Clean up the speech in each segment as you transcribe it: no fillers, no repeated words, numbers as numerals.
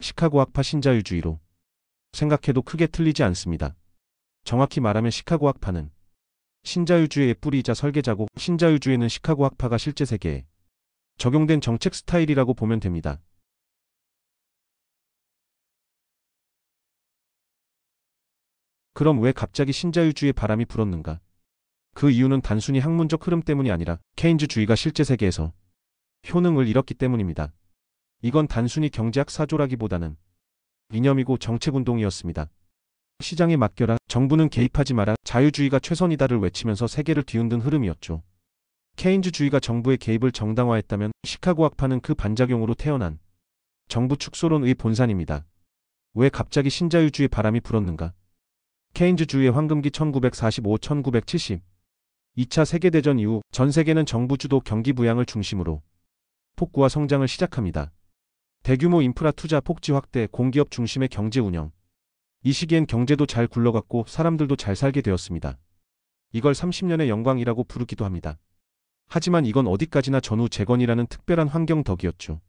시카고학파 신자유주의로 생각해도 크게 틀리지 않습니다. 정확히 말하면 시카고학파는 신자유주의의 뿌리이자 설계자고, 신자유주의는 시카고학파가 실제 세계에 적용된 정책 스타일이라고 보면 됩니다. 그럼 왜 갑자기 신자유주의의 바람이 불었는가? 그 이유는 단순히 학문적 흐름 때문이 아니라 케인즈주의가 실제 세계에서 효능을 잃었기 때문입니다. 이건 단순히 경제학 사조라기보다는 이념이고 정책운동이었습니다. 시장에 맡겨라, 정부는 개입하지 마라, 자유주의가 최선이다를 외치면서 세계를 뒤흔든 흐름이었죠. 케인즈주의가 정부의 개입을 정당화했다면 시카고학파는 그 반작용으로 태어난 정부 축소론의 본산입니다. 왜 갑자기 신자유주의 바람이 불었는가? 케인즈주의의 황금기 1945-1970 2차 세계대전 이후 전 세계는 정부 주도 경기 부양을 중심으로 폭구와 성장을 시작합니다. 대규모 인프라 투자, 폭지 확대, 공기업 중심의 경제 운영. 이 시기엔 경제도 잘 굴러갔고 사람들도 잘 살게 되었습니다. 이걸 30년의 영광이라고 부르기도 합니다. 하지만 이건 어디까지나 전후 재건이라는 특별한 환경 덕이었죠.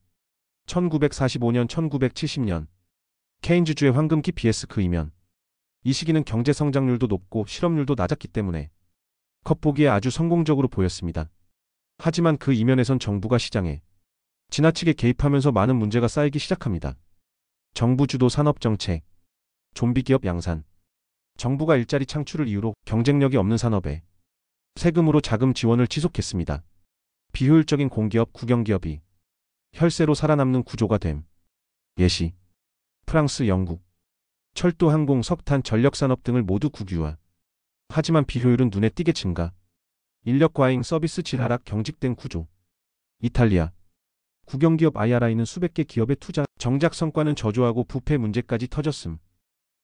1945년, 1970년 케인즈주의 황금기 vs 그 이면. 이 시기는 경제 성장률도 높고 실업률도 낮았기 때문에 겉보기에 아주 성공적으로 보였습니다. 하지만 그 이면에선 정부가 시장에 지나치게 개입하면서 많은 문제가 쌓이기 시작합니다. 정부 주도 산업정책, 좀비 기업 양산, 정부가 일자리 창출을 이유로 경쟁력이 없는 산업에 세금으로 자금 지원을 지속했습니다. 비효율적인 공기업, 국영기업이 혈세로 살아남는 구조가 됨. 예시, 프랑스, 영국, 철도, 항공, 석탄, 전력산업 등을 모두 국유화. 하지만 비효율은 눈에 띄게 증가. 인력 과잉, 서비스 질 하락, 경직된 구조. 이탈리아, 국영기업 IRI는 수백 개 기업에 투자, 정작 성과는 저조하고 부패 문제까지 터졌음.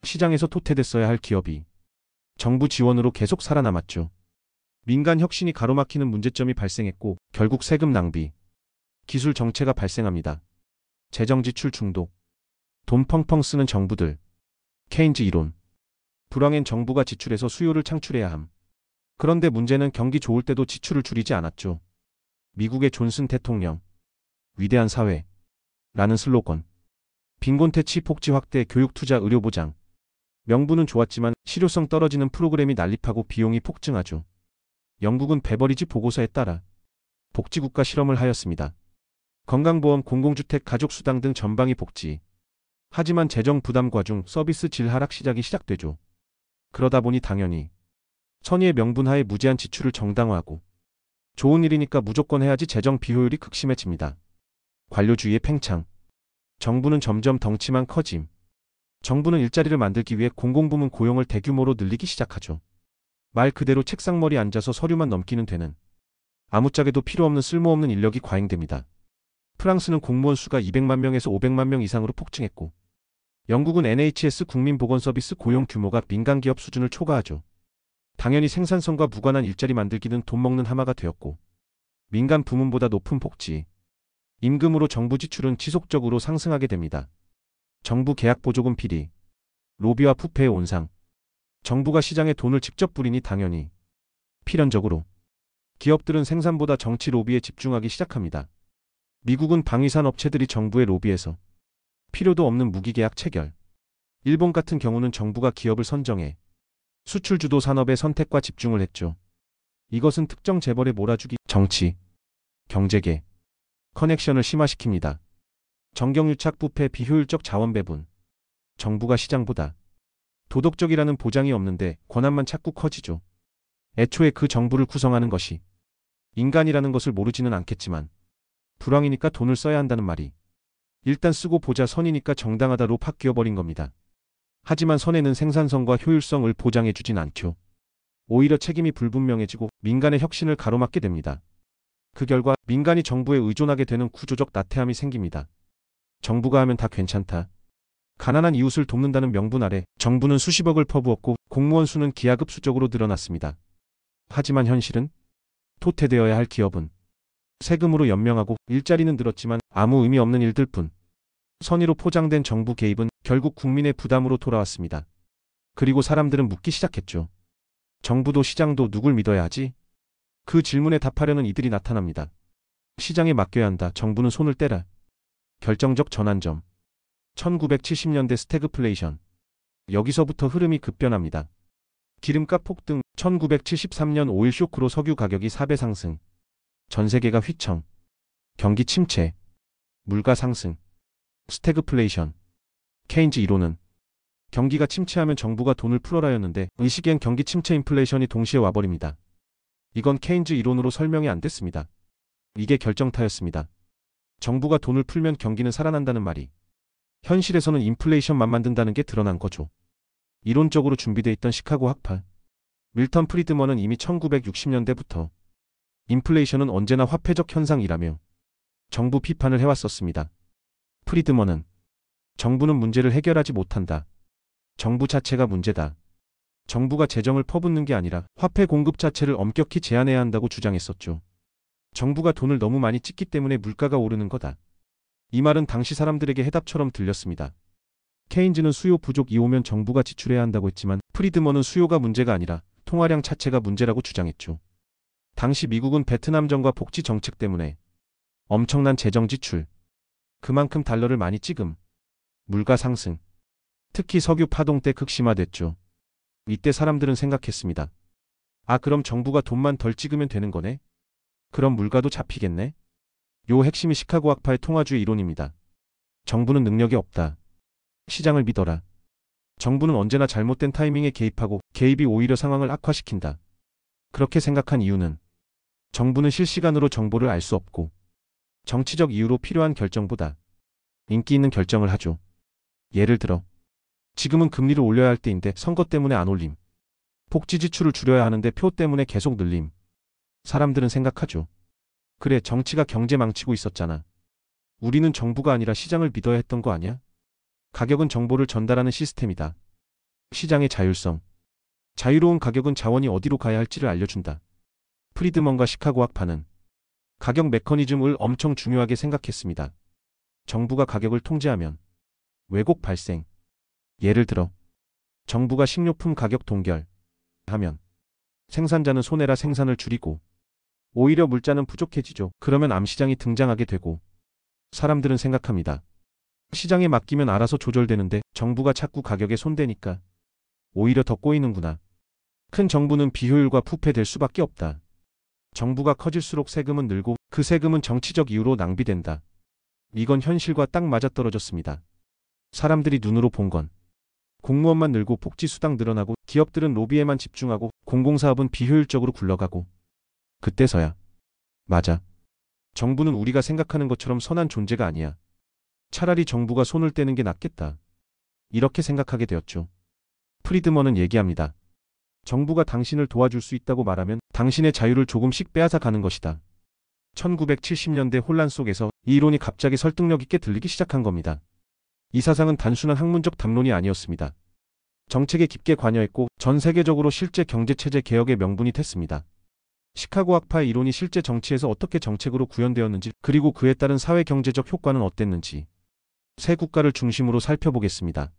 시장에서 토태됐어야 할 기업이 정부 지원으로 계속 살아남았죠. 민간 혁신이 가로막히는 문제점이 발생했고 결국 세금 낭비, 기술 정체가 발생합니다. 재정 지출 중독, 돈 펑펑 쓰는 정부들. 케인즈 이론. 불황엔 정부가 지출해서 수요를 창출해야 함. 그런데 문제는 경기 좋을 때도 지출을 줄이지 않았죠. 미국의 존슨 대통령. 위대한 사회. 라는 슬로건. 빈곤 퇴치, 복지 확대, 교육 투자, 의료 보장. 명분은 좋았지만 실효성 떨어지는 프로그램이 난립하고 비용이 폭증하죠. 영국은 베버리지 보고서에 따라 복지국가 실험을 하였습니다. 건강보험, 공공주택, 가족수당 등 전방위 복지. 하지만 재정 부담 과중, 서비스 질 하락 시작이 시작되죠. 그러다 보니 당연히 선의의 명분하에 무제한 지출을 정당화하고 좋은 일이니까 무조건 해야지 재정 비효율이 극심해집니다. 관료주의의 팽창. 정부는 점점 덩치만 커짐. 정부는 일자리를 만들기 위해 공공부문 고용을 대규모로 늘리기 시작하죠. 말 그대로 책상머리 앉아서 서류만 넘기는 되는 아무짝에도 필요 없는 쓸모없는 인력이 과잉됩니다. 프랑스는 공무원 수가 200만 명에서 500만 명 이상으로 폭증했고 영국은 NHS 국민보건서비스 고용 규모가 민간기업 수준을 초과하죠. 당연히 생산성과 무관한 일자리 만들기는 돈 먹는 하마가 되었고 민간 부문보다 높은 복지, 임금으로 정부 지출은 지속적으로 상승하게 됩니다. 정부 계약보조금 비리, 로비와 부패의 온상. 정부가 시장에 돈을 직접 뿌리니 당연히 필연적으로 기업들은 생산보다 정치 로비에 집중하기 시작합니다. 미국은 방위산 업체들이 정부의 로비에서 필요도 없는 무기계약 체결. 일본 같은 경우는 정부가 기업을 선정해 수출 주도 산업의 선택과 집중을 했죠. 이것은 특정 재벌의 몰아주기, 정치, 경제계, 커넥션을 심화시킵니다. 정경유착, 부패, 비효율적 자원 배분. 정부가 시장보다 도덕적이라는 보장이 없는데 권한만 자꾸 커지죠. 애초에 그 정부를 구성하는 것이 인간이라는 것을 모르지는 않겠지만 불황이니까 돈을 써야 한다는 말이 일단 쓰고 보자, 선이니까 정당하다로 바뀌어버린 겁니다. 하지만 선에는 생산성과 효율성을 보장해주진 않죠. 오히려 책임이 불분명해지고 민간의 혁신을 가로막게 됩니다. 그 결과 민간이 정부에 의존하게 되는 구조적 나태함이 생깁니다. 정부가 하면 다 괜찮다. 가난한 이웃을 돕는다는 명분 아래 정부는 수십억을 퍼부었고 공무원 수는 기하급수적으로 늘어났습니다. 하지만 현실은 토태되어야 할 기업은 세금으로 연명하고 일자리는 늘었지만 아무 의미 없는 일들 뿐. 선의로 포장된 정부 개입은 결국 국민의 부담으로 돌아왔습니다. 그리고 사람들은 묻기 시작했죠. 정부도 시장도 누굴 믿어야 하지? 그 질문에 답하려는 이들이 나타납니다. 시장에 맡겨야 한다. 정부는 손을 떼라. 결정적 전환점. 1970년대 스태그플레이션. 여기서부터 흐름이 급변합니다. 기름값 폭등, 1973년 오일 쇼크로 석유 가격이 4배 상승. 전 세계가 휘청. 경기 침체. 물가 상승. 스태그플레이션. 케인즈 이론은 경기가 침체하면 정부가 돈을 풀어라였는데 이 시기엔 경기 침체 인플레이션이 동시에 와버립니다. 이건 케인즈 이론으로 설명이 안 됐습니다. 이게 결정타였습니다. 정부가 돈을 풀면 경기는 살아난다는 말이 현실에서는 인플레이션만 만든다는 게 드러난 거죠. 이론적으로 준비되어 있던 시카고 학파 밀턴 프리드먼은 이미 1960년대부터 인플레이션은 언제나 화폐적 현상이라며 정부 비판을 해왔었습니다. 프리드먼은 정부는 문제를 해결하지 못한다. 정부 자체가 문제다. 정부가 재정을 퍼붓는 게 아니라 화폐 공급 자체를 엄격히 제한해야 한다고 주장했었죠. 정부가 돈을 너무 많이 찍기 때문에 물가가 오르는 거다. 이 말은 당시 사람들에게 해답처럼 들렸습니다. 케인즈는 수요 부족이 오면 정부가 지출해야 한다고 했지만 프리드먼은 수요가 문제가 아니라 통화량 자체가 문제라고 주장했죠. 당시 미국은 베트남전과 복지 정책 때문에 엄청난 재정 지출, 그만큼 달러를 많이 찍음, 물가 상승, 특히 석유 파동 때 극심화됐죠. 이때 사람들은 생각했습니다. 아, 그럼 정부가 돈만 덜 찍으면 되는 거네? 그럼 물가도 잡히겠네? 요 핵심이 시카고 학파의 통화주의 이론입니다. 정부는 능력이 없다. 시장을 믿어라. 정부는 언제나 잘못된 타이밍에 개입하고 개입이 오히려 상황을 악화시킨다. 그렇게 생각한 이유는 정부는 실시간으로 정보를 알 수 없고 정치적 이유로 필요한 결정보다 인기 있는 결정을 하죠. 예를 들어 지금은 금리를 올려야 할 때인데 선거 때문에 안 올림. 복지 지출을 줄여야 하는데 표 때문에 계속 늘림. 사람들은 생각하죠. 그래, 정치가 경제 망치고 있었잖아. 우리는 정부가 아니라 시장을 믿어야 했던 거 아니야? 가격은 정보를 전달하는 시스템이다. 시장의 자율성. 자유로운 가격은 자원이 어디로 가야 할지를 알려준다. 프리드먼과 시카고 학파는 가격 메커니즘을 엄청 중요하게 생각했습니다. 정부가 가격을 통제하면 왜곡 발생. 예를 들어 정부가 식료품 가격 동결하면 생산자는 손해라 생산을 줄이고 오히려 물자는 부족해지죠. 그러면 암시장이 등장하게 되고 사람들은 생각합니다. 시장에 맡기면 알아서 조절되는데 정부가 자꾸 가격에 손대니까 오히려 더 꼬이는구나. 큰 정부는 비효율과 부패될 수밖에 없다. 정부가 커질수록 세금은 늘고 그 세금은 정치적 이유로 낭비된다. 이건 현실과 딱 맞아떨어졌습니다. 사람들이 눈으로 본 건 공무원만 늘고 복지수당 늘어나고 기업들은 로비에만 집중하고 공공사업은 비효율적으로 굴러가고 그때서야 맞아. 정부는 우리가 생각하는 것처럼 선한 존재가 아니야. 차라리 정부가 손을 떼는 게 낫겠다. 이렇게 생각하게 되었죠. 프리드먼은 얘기합니다. 정부가 당신을 도와줄 수 있다고 말하면 당신의 자유를 조금씩 빼앗아 가는 것이다. 1970년대 혼란 속에서 이 이론이 갑자기 설득력 있게 들리기 시작한 겁니다. 이 사상은 단순한 학문적 담론이 아니었습니다. 정책에 깊게 관여했고 전 세계적으로 실제 경제체제 개혁의 명분이 됐습니다. 시카고 학파의 이론이 실제 정치에서 어떻게 정책으로 구현되었는지 그리고 그에 따른 사회경제적 효과는 어땠는지 세 국가를 중심으로 살펴보겠습니다.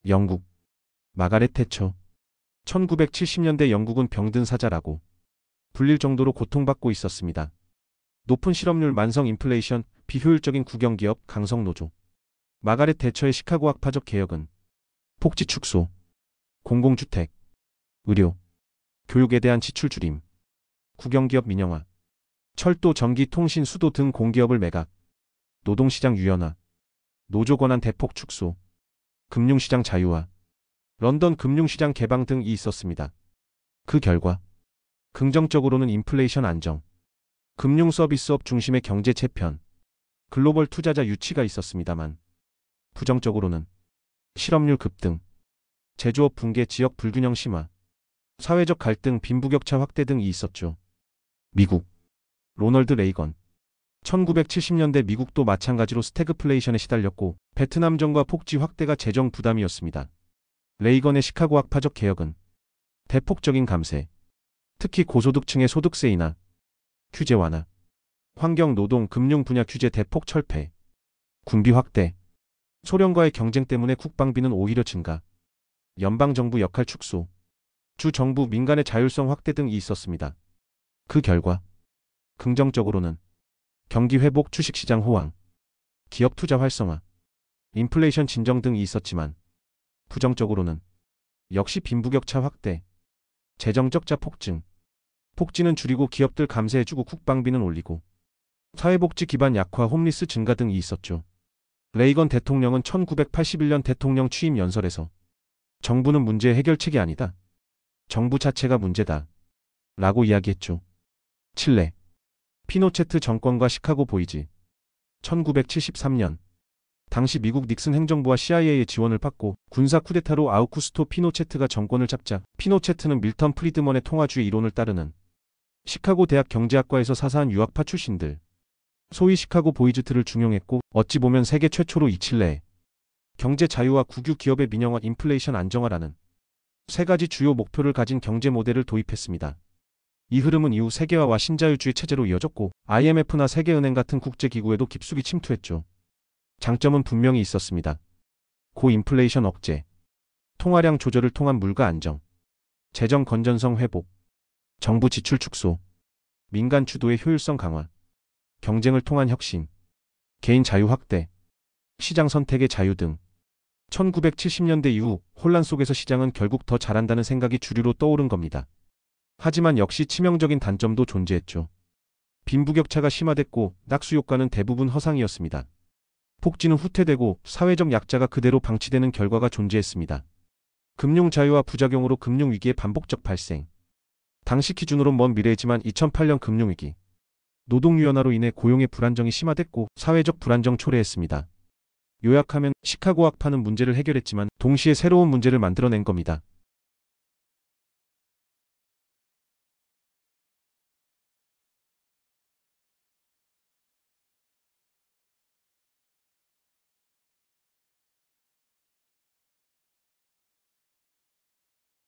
영국. 마가렛 태처. 1970년대 영국은 병든 사자라고 불릴 정도로 고통받고 있었습니다. 높은 실업률, 만성 인플레이션, 비효율적인 국영기업, 강성노조. 마가렛 태처의 시카고 학파적 개혁은 복지 축소, 공공주택, 의료, 교육에 대한 지출 줄임, 국영기업 민영화, 철도, 전기, 통신, 수도 등 공기업을 매각, 노동시장 유연화, 노조 권한 대폭 축소, 금융시장 자유화, 런던 금융시장 개방 등이 있었습니다. 그 결과 긍정적으로는 인플레이션 안정, 금융서비스업 중심의 경제 재편, 글로벌 투자자 유치가 있었습니다만 부정적으로는 실업률 급등, 제조업 붕괴, 지역 불균형 심화, 사회적 갈등, 빈부격차 확대 등이 있었죠. 미국. 로널드 레이건. 1970년대 미국도 마찬가지로 스태그플레이션에 시달렸고 베트남전과 폭지 확대가 재정 부담이었습니다. 레이건의 시카고 학파적 개혁은 대폭적인 감세, 특히 고소득층의 소득세 인하, 규제 완화, 환경, 노동, 금융 분야 규제 대폭 철폐, 군비 확대, 소련과의 경쟁 때문에 국방비는 오히려 증가, 연방정부 역할 축소, 주정부 민간의 자율성 확대 등이 있었습니다. 그 결과 긍정적으로는 경기 회복, 주식시장 호황, 기업 투자 활성화, 인플레이션 진정 등이 있었지만 부정적으로는 역시 빈부격차 확대, 재정 적자 폭증, 복지는 줄이고 기업들 감세해주고 국방비는 올리고 사회복지 기반 약화, 홈리스 증가 등이 있었죠. 레이건 대통령은 1981년 대통령 취임 연설에서 정부는 문제의 해결책이 아니다. 정부 자체가 문제다. 라고 이야기했죠. 칠레. 피노체트 정권과 시카고 보이즈. 1973년. 당시 미국 닉슨 행정부와 CIA의 지원을 받고 군사 쿠데타로 아우구스토 피노체트가 정권을 잡자 피노체트는 밀턴 프리드먼의 통화주의 이론을 따르는 시카고 대학 경제학과에서 사사한 유학파 출신들, 소위 시카고 보이즈들을 중용했고 어찌 보면 세계 최초로 이 칠레의 경제 자유와 국유 기업의 민영화, 인플레이션 안정화라는 세 가지 주요 목표를 가진 경제 모델을 도입했습니다. 이 흐름은 이후 세계화와 신자유주의 체제로 이어졌고 IMF나 세계은행 같은 국제기구에도 깊숙이 침투했죠. 장점은 분명히 있었습니다. 고인플레이션 억제, 통화량 조절을 통한 물가 안정, 재정 건전성 회복, 정부 지출 축소, 민간 주도의 효율성 강화, 경쟁을 통한 혁신, 개인 자유 확대, 시장 선택의 자유 등 1970년대 이후 혼란 속에서 시장은 결국 더 잘한다는 생각이 주류로 떠오른 겁니다. 하지만 역시 치명적인 단점도 존재했죠. 빈부격차가 심화됐고 낙수 효과는 대부분 허상이었습니다. 복지는 후퇴되고 사회적 약자가 그대로 방치되는 결과가 존재했습니다. 금융 자유화 부작용으로 금융위기의 반복적 발생. 당시 기준으론 먼 미래이지만 2008년 금융위기. 노동유연화로 인해 고용의 불안정이 심화됐고 사회적 불안정 초래했습니다. 요약하면 시카고 학파는 문제를 해결했지만 동시에 새로운 문제를 만들어낸 겁니다.